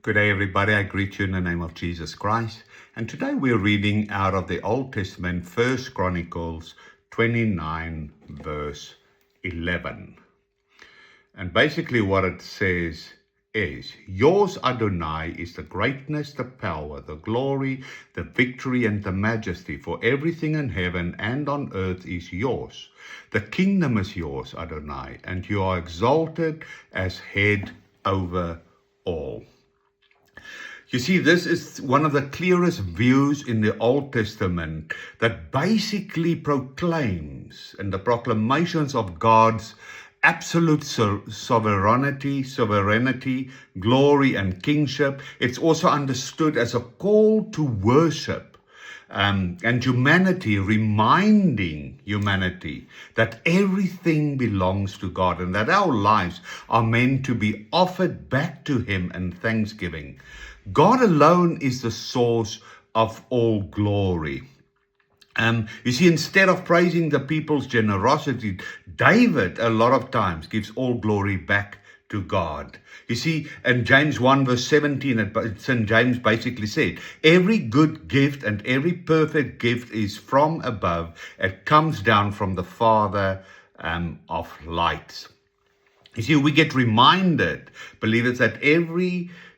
Good day, everybody. I greet you in the name of Jesus Christ. And today we're reading out of the Old Testament, 1 Chronicles 29, verse 11. And basically what it says is, yours, Adonai, is the greatness, the power, the glory, the victory, and the majesty, for everything in heaven and on earth is yours. The kingdom is yours, Adonai, and you are exalted as head over all. You see, this is one of the clearest views in the Old Testament that basically proclaims and the proclamations of God's absolute sovereignty, glory, and kingship. It's also understood as a call to worship. And humanity, reminding humanity that everything belongs to God and that our lives are meant to be offered back to Him in thanksgiving. God alone is the source of all glory. You see, instead of praising the people's generosity, David a lot of times gives all glory back to God. You see, in James 1 verse 17, St. James basically said, every good gift and every perfect gift is from above. It comes down from the Father of lights. You see, we get reminded, believers, that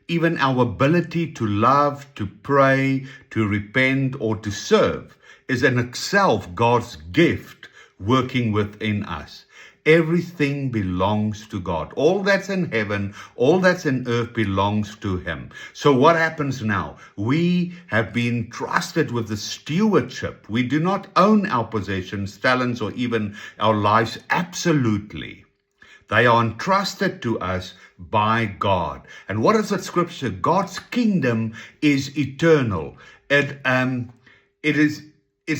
even our ability to love, to pray, to repent, or to serve is in itself God's gift working within us. Everything belongs to God. All that's in heaven, all that's in earth belongs to Him. So what happens now? We have been trusted with the stewardship. We do not own our possessions, talents, or even our lives absolutely. They are entrusted to us by God. And what is that scripture? God's kingdom is eternal. It's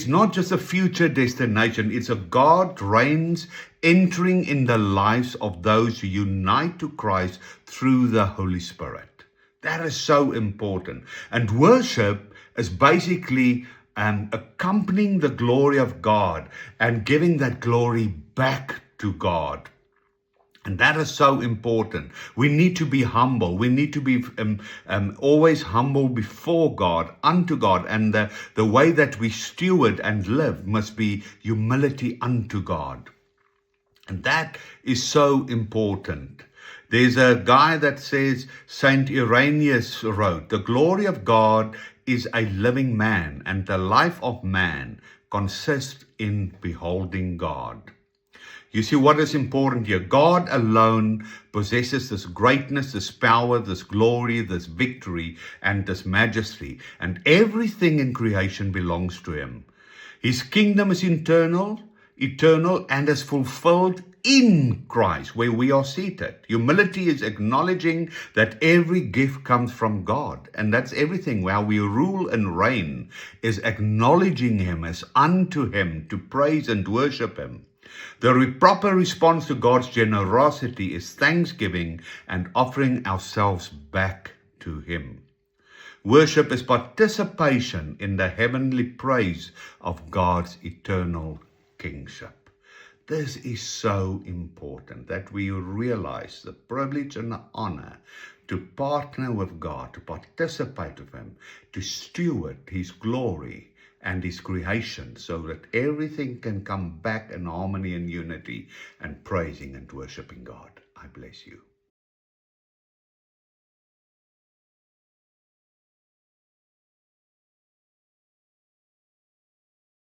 not just a future destination. It's a God reigns entering in the lives of those who unite to Christ through the Holy Spirit. That is so important. And worship is basically accompanying the glory of God and giving that glory back to God. And that is so important. We need to be humble. We need to be always humble before God, unto God. And the way that we steward and live must be humility unto God. And that is so important. There's a guy that says, Saint Irenaeus wrote, the glory of God is a living man, and the life of man consists in beholding God. You see what is important here? God alone possesses this greatness, this power, this glory, this victory, and this majesty. And everything in creation belongs to Him. His kingdom is eternal, and is fulfilled in Christ, where we are seated. Humility is acknowledging that every gift comes from God. And that's everything. While we rule and reign, is acknowledging Him as unto Him, to praise and worship Him. The proper response to God's generosity is thanksgiving and offering ourselves back to Him. Worship is participation in the heavenly praise of God's eternal kingship. This is so important that we realize the privilege and the honor to partner with God, to participate with Him, to steward His glory and His creation, so that everything can come back in harmony and unity and praising and worshiping God. I bless you.